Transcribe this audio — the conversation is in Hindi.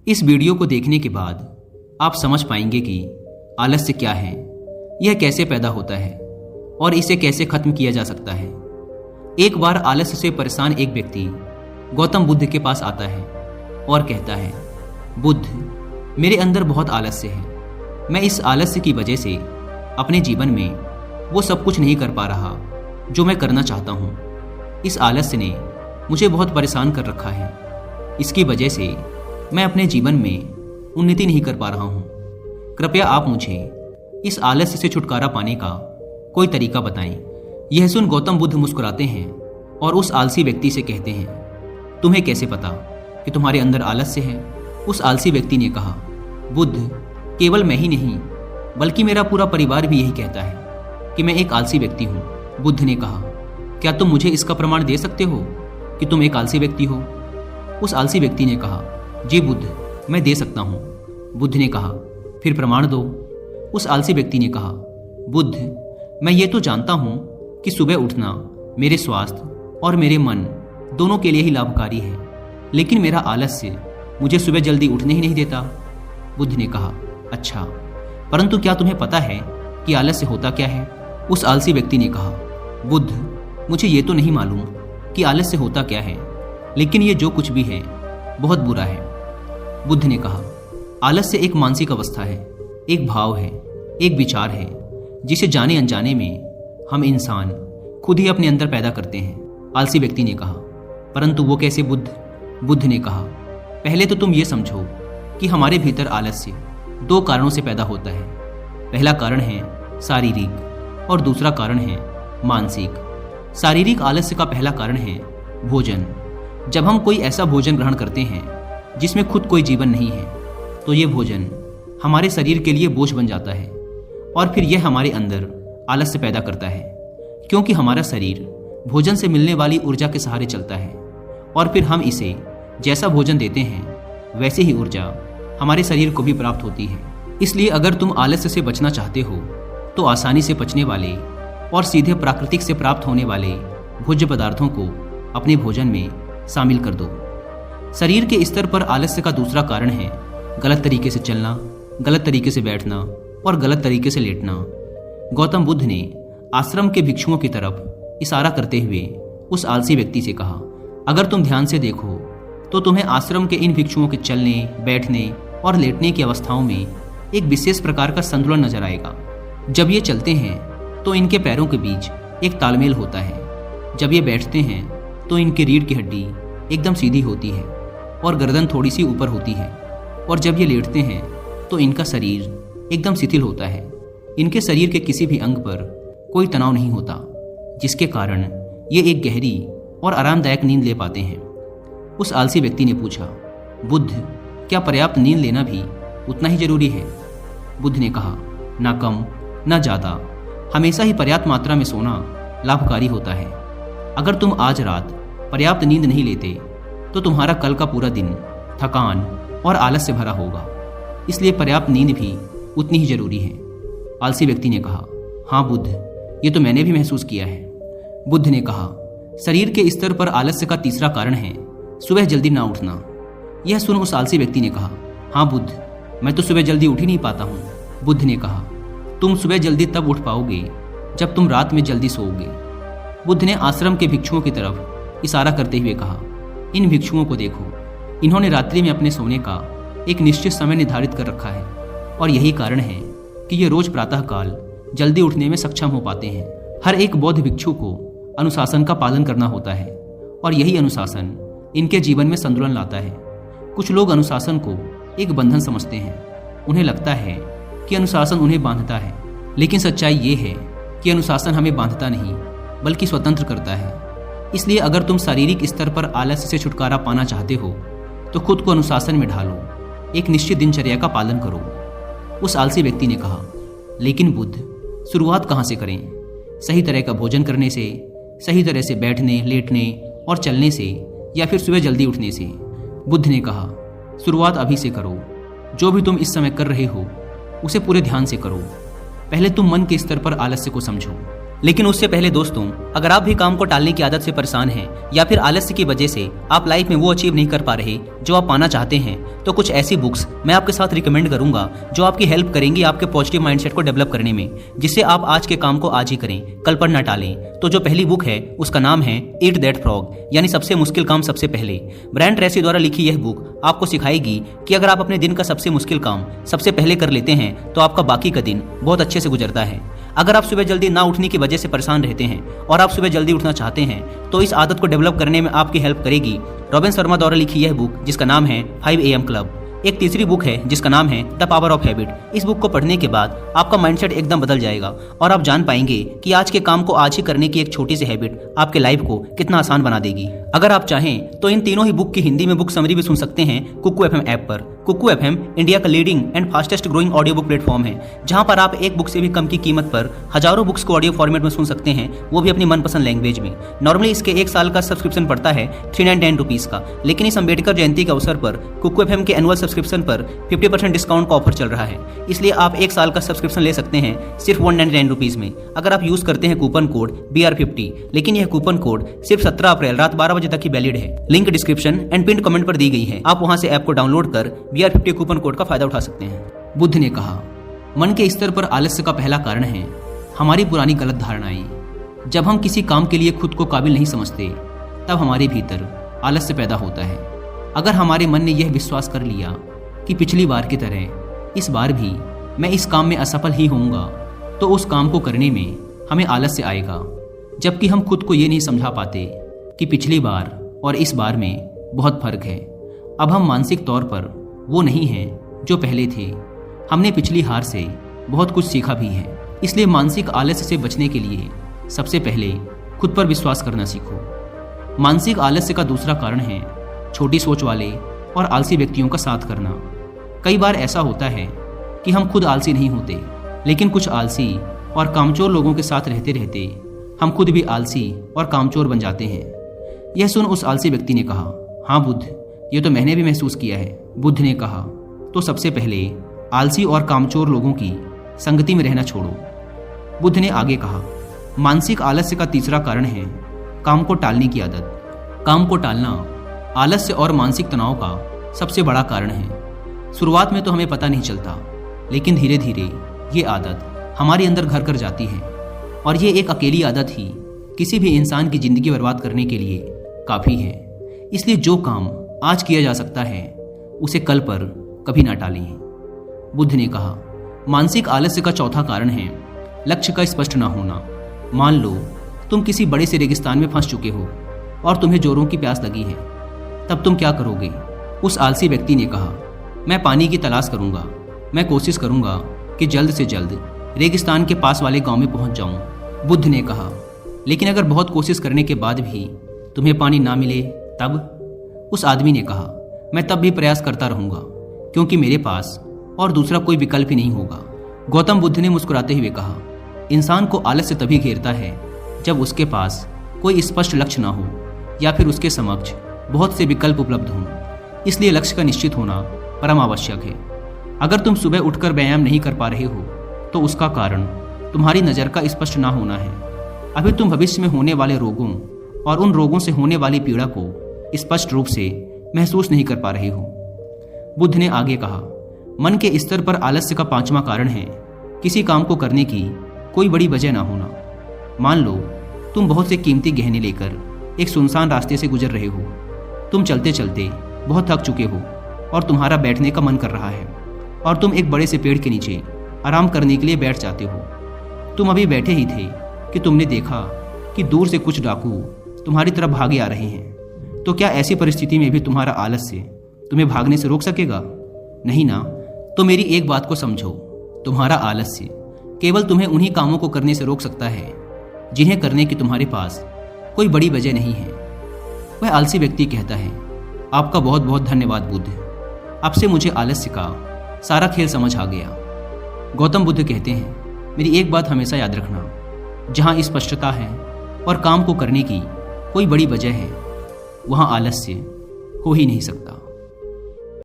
इस वीडियो को देखने के बाद आप समझ पाएंगे कि आलस्य क्या है, यह कैसे पैदा होता है और इसे कैसे खत्म किया जा सकता है। एक बार आलस्य से परेशान एक व्यक्ति गौतम बुद्ध के पास आता है और कहता है, बुद्ध, मेरे अंदर बहुत आलस्य है। मैं इस आलस्य की वजह से अपने जीवन में वो सब कुछ नहीं कर पा रहा जो मैं करना चाहता हूँ। इस आलस्य ने मुझे बहुत परेशान कर रखा है। इसकी वजह से मैं अपने जीवन में उन्नति नहीं कर पा रहा हूँ। कृपया आप मुझे इस आलस्य से छुटकारा पाने का कोई तरीका बताएं। यह सुन गौतम बुद्ध मुस्कुराते हैं और उस आलसी व्यक्ति से कहते हैं, तुम्हें कैसे पता कि तुम्हारे अंदर आलस्य है? उस आलसी व्यक्ति ने कहा, बुद्ध, केवल मैं ही नहीं बल्कि मेरा पूरा परिवार भी यही कहता है कि मैं एक आलसी व्यक्ति हूँ। बुद्ध ने कहा, क्या तुम मुझे इसका प्रमाण दे सकते हो कि तुम एक आलसी व्यक्ति हो? उस आलसी व्यक्ति ने कहा, जी बुद्ध, मैं दे सकता हूँ। बुद्ध ने कहा, फिर प्रमाण दो। उस आलसी व्यक्ति ने कहा, बुद्ध, मैं ये तो जानता हूँ कि सुबह उठना मेरे स्वास्थ्य और मेरे मन दोनों के लिए ही लाभकारी है, लेकिन मेरा आलस्य मुझे सुबह जल्दी उठने ही नहीं देता। बुद्ध ने कहा, अच्छा, परंतु क्या तुम्हें पता है कि आलस्य होता क्या है? उस आलसी व्यक्ति ने कहा, बुद्ध, मुझे ये तो नहीं मालूम कि आलस्य होता क्या है, लेकिन ये जो कुछ भी है बहुत बुरा है। बुद्ध ने कहा, आलस्य एक मानसिक अवस्था है, एक भाव है, एक विचार है जिसे जाने अनजाने में हम इंसान खुद ही अपने अंदर पैदा करते हैं। आलसी व्यक्ति ने कहा, परंतु वो कैसे बुद्ध? बुद्ध ने कहा, पहले तो तुम ये समझो कि हमारे भीतर आलस्य दो कारणों से पैदा होता है। पहला कारण है शारीरिक और दूसरा कारण है मानसिक। शारीरिक आलस्य का पहला कारण है भोजन। जब हम कोई ऐसा भोजन ग्रहण करते हैं जिसमें खुद कोई जीवन नहीं है, तो ये भोजन हमारे शरीर के लिए बोझ बन जाता है और फिर यह हमारे अंदर आलस्य पैदा करता है, क्योंकि हमारा शरीर भोजन से मिलने वाली ऊर्जा के सहारे चलता है और फिर हम इसे जैसा भोजन देते हैं वैसे ही ऊर्जा हमारे शरीर को भी प्राप्त होती है। इसलिए अगर तुम आलस्य से बचना चाहते हो तो आसानी से पचने वाले और सीधे प्राकृतिक से प्राप्त होने वाले भोज्य पदार्थों को अपने भोजन में शामिल कर दो। शरीर के स्तर पर आलस्य का दूसरा कारण है गलत तरीके से चलना, गलत तरीके से बैठना और गलत तरीके से लेटना। गौतम बुद्ध ने आश्रम के भिक्षुओं की तरफ इशारा करते हुए उस आलसी व्यक्ति से कहा, अगर तुम ध्यान से देखो तो तुम्हें आश्रम के इन भिक्षुओं के चलने, बैठने और लेटने की अवस्थाओं में एक विशेष प्रकार का संतुलन नजर आएगा। जब ये चलते हैं तो इनके पैरों के बीच एक तालमेल होता है। जब ये बैठते हैं तो इनकी रीढ़ की हड्डी एकदम सीधी होती है और गर्दन थोड़ी सी ऊपर होती है, और जब ये लेटते हैं तो इनका शरीर एकदम शिथिल होता है। इनके शरीर के किसी भी अंग पर कोई तनाव नहीं होता, जिसके कारण ये एक गहरी और आरामदायक नींद ले पाते हैं। उस आलसी व्यक्ति ने पूछा, बुद्ध, क्या पर्याप्त नींद लेना भी उतना ही जरूरी है? बुद्ध ने कहा, ना कम ना ज़्यादा, हमेशा ही पर्याप्त मात्रा में सोना लाभकारी होता है। अगर तुम आज रात पर्याप्त नींद नहीं लेते तो तुम्हारा कल का पूरा दिन थकान और आलस से भरा होगा, इसलिए पर्याप्त नींद भी उतनी ही जरूरी है। आलसी व्यक्ति ने कहा, हाँ बुद्ध, ये तो मैंने भी महसूस किया है। बुद्ध ने कहा, शरीर के स्तर पर आलस्य का तीसरा कारण है सुबह जल्दी ना उठना। यह सुन उस आलसी व्यक्ति ने कहा, हाँ बुद्ध, मैं तो सुबह जल्दी उठ ही नहीं पाता हूँ। बुद्ध ने कहा, तुम सुबह जल्दी तब उठ पाओगे जब तुम रात में जल्दी सोओगे। बुद्ध ने आश्रम के भिक्षुओं की तरफ इशारा करते हुए कहा, इन भिक्षुओं को देखो, इन्होंने रात्रि में अपने सोने का एक निश्चित समय निर्धारित कर रखा है और यही कारण है कि ये रोज प्रातःकाल जल्दी उठने में सक्षम हो पाते हैं। हर एक बौद्ध भिक्षु को अनुशासन का पालन करना होता है और यही अनुशासन इनके जीवन में संतुलन लाता है। कुछ लोग अनुशासन को एक बंधन समझते हैं। उन्हें लगता है कि अनुशासन उन्हें बांधता है, लेकिन सच्चाई ये है कि अनुशासन हमें बांधता नहीं बल्कि स्वतंत्र करता है। इसलिए अगर तुम शारीरिक स्तर पर आलस्य से छुटकारा पाना चाहते हो तो खुद को अनुशासन में ढालो, एक निश्चित दिनचर्या का पालन करो। उस आलसी व्यक्ति ने कहा, लेकिन बुद्ध, शुरुआत कहाँ से करें? सही तरह का भोजन करने से, सही तरह से बैठने, लेटने और चलने से, या फिर सुबह जल्दी उठने से? बुद्ध ने कहा, शुरुआत अभी से करो। जो भी तुम इस समय कर रहे हो उसे पूरे ध्यान से करो। पहले तुम मन के स्तर पर आलस्य को समझो। लेकिन उससे पहले दोस्तों, अगर आप भी काम को टालने की आदत से परेशान हैं या फिर आलस्य की वजह से आप लाइफ में वो अचीव नहीं कर पा रहे जो आप पाना चाहते हैं तो कुछ ऐसी बुक्स मैं आपके साथ रिकमेंड करूंगा जो आपकी हेल्प करेंगी आपके पॉजिटिव माइंडसेट को डेवलप करने में, जिससे आप आज के काम को आज ही करें, कल पर न टालें। तो जो पहली बुक है उसका नाम है ईट दैट फ्रॉग, यानी सबसे मुश्किल काम सबसे पहले। ब्रायन ट्रेसी द्वारा लिखी यह बुक आपको सिखाएगी कि अगर आप अपने दिन का सबसे मुश्किल काम सबसे पहले कर लेते हैं तो आपका बाकी का दिन बहुत अच्छे से गुजरता है। अगर आप सुबह जल्दी ना उठने की वजह से परेशान रहते हैं और आप सुबह जल्दी उठना चाहते हैं तो इस आदत को डेवलप करने में आपकी हेल्प करेगी रॉबिन शर्मा द्वारा लिखी यह बुक जिसका नाम है 5 AM क्लब। एक तीसरी बुक है जिसका नाम है द पावर ऑफ हैबिट। इस बुक को पढ़ने के बाद आपका माइंडसेट एकदम बदल जाएगा और आप जान पाएंगे कि आज के काम को आज ही करने की एक छोटी सी हैबिट आपके लाइफ को कितना आसान बना देगी। अगर आप चाहें तो इन तीनों ही बुक की हिंदी में बुक समरी भी सुन सकते हैं कुकू FM ऐप पर। कुकू FM इंडिया का leading and fastest growing audio book platform है, जहां पर आप एक बुक से भी कम की कीमत पर हजारों बुक्स को ऑडियो फॉर्मेट में सुन सकते हैं, वो भी अपनी मनपसंद लैंग्वेज में। नॉर्मली इसके 1 साल का सब्सक्रिप्शन पड़ता है 310 रुपीज का, लेकिन इस अम्बेडकर जयंती के अवसर पर कुकू FM के एनुअल सब्सक्रिप्शन पर 50% डिस्काउंट का ऑफर चल रहा है, इसलिए आप 1 साल का सब्सक्रिप्शन ले सकते हैं सिर्फ 199 रुपीज में, अगर आप यूज करते हैं कूपन कोड BR50। लेकिन यह कूपन कोड सिर्फ 17 अप्रैल रात 12 बजे तक ही वैलिड है। Link description and pin comment पर दी गई है, आप वहां से ऐप को डाउनलोड कर BR50 कूपन कोड का फायदा उठा सकते हैं। बुद्ध ने कहा, मन के स्तर पर आलस्य का पहला कारण है हमारी पुरानी गलत धारणाएं। जब हम किसी काम के लिए खुद को काबिल नहीं समझते तब हमारे भीतर आलस्य पैदा होता है। अगर हमारे मन ने यह विश्वास कर लिया कि पिछली बार की तरह इस बार भी मैं इस काम में असफल ही होऊंगा, तो उस काम को करने में हमें आलस्य आएगा। जबकि हम खुद को ये नहीं समझा पाते कि पिछली बार और इस बार में बहुत फर्क है। अब हम मानसिक तौर पर वो नहीं हैं जो पहले थे। हमने पिछली हार से बहुत कुछ सीखा भी है। इसलिए मानसिक आलस्य से बचने के लिए सबसे पहले खुद पर विश्वास करना सीखो। मानसिक आलस्य का दूसरा कारण है छोटी सोच वाले और आलसी व्यक्तियों का साथ करना। कई बार ऐसा होता है कि हम खुद आलसी नहीं होते, लेकिन कुछ आलसी और कामचोर लोगों के साथ रहते रहते हम खुद भी आलसी और कामचोर बन जाते हैं। यह सुन उस आलसी व्यक्ति ने कहा, हाँ बुद्ध, ये तो मैंने भी महसूस किया है। बुद्ध ने कहा, तो सबसे पहले आलसी और कामचोर लोगों की संगति में रहना छोड़ो। बुद्ध ने आगे कहा, मानसिक आलस्य का तीसरा कारण है काम को टालने की आदत। काम को टालना आलस्य और मानसिक तनाव का सबसे बड़ा कारण है। शुरुआत में तो हमें पता नहीं चलता, लेकिन धीरे धीरे ये आदत हमारे अंदर घर कर जाती है और ये एक अकेली आदत ही किसी भी इंसान की जिंदगी बर्बाद करने के लिए काफ़ी है। इसलिए जो काम आज किया जा सकता है उसे कल पर कभी ना टालें। बुद्ध ने कहा, मानसिक आलस्य का चौथा कारण है लक्ष्य का स्पष्ट ना होना। मान लो तुम किसी बड़े से रेगिस्तान में फंस चुके हो और तुम्हें जोरों की प्यास लगी है, तब तुम क्या करोगे? उस आलसी व्यक्ति ने कहा, मैं पानी की तलाश करूंगा। मैं कोशिश करूंगा कि जल्द से जल्द रेगिस्तान के पास वाले गांव में पहुंच जाऊं। बुद्ध ने कहा, लेकिन अगर बहुत कोशिश करने के बाद भी तुम्हें पानी ना मिले तब? उस आदमी ने कहा, मैं तब भी प्रयास करता रहूंगा, क्योंकि मेरे पास और दूसरा कोई विकल्प ही नहीं होगा। गौतम बुद्ध ने मुस्कुराते हुए कहा, इंसान को आलस्य तभी घेरता है जब उसके पास कोई स्पष्ट लक्ष्य ना हो या फिर उसके समक्ष बहुत से विकल्प उपलब्ध हों। इसलिए लक्ष्य का निश्चित होना परम आवश्यक है। अगर तुम सुबह उठकर व्यायाम नहीं कर पा रहे हो तो उसका कारण तुम्हारी नज़र का स्पष्ट ना होना है। अभी तुम भविष्य में होने वाले रोगों और उन रोगों से होने वाली पीड़ा को स्पष्ट रूप से महसूस नहीं कर पा रहे हो। बुद्ध ने आगे कहा, मन के स्तर पर आलस्य का पांचवा कारण है किसी काम को करने की कोई बड़ी वजह ना होना। मान लो तुम बहुत से कीमती गहने लेकर एक सुनसान रास्ते से गुजर रहे हो। तुम चलते चलते बहुत थक चुके हो और तुम्हारा बैठने का मन कर रहा है और तुम एक बड़े से पेड़ के नीचे आराम करने के लिए बैठ जाते हो। तुम अभी बैठे ही थे कि तुमने देखा कि दूर से कुछ डाकू तुम्हारी तरफ भागे आ रहे हैं। तो क्या ऐसी परिस्थिति में भी तुम्हारा आलस्य तुम्हें भागने से रोक सकेगा? नहीं ना। तो मेरी एक बात को समझो, तुम्हारा आलस्य केवल तुम्हें उन्हीं कामों को करने से रोक सकता है जिन्हें करने की तुम्हारे पास कोई बड़ी वजह नहीं है। वह आलसी व्यक्ति कहता है, आपका बहुत बहुत धन्यवाद बुद्ध, अब से मुझे आलस्य का सारा खेल समझ आ गया। गौतम बुद्ध कहते हैं, मेरी एक बात हमेशा याद रखना, जहाँ स्पष्टता है और काम को करने की कोई बड़ी वजह है, वहाँ आलस्य हो ही नहीं सकता।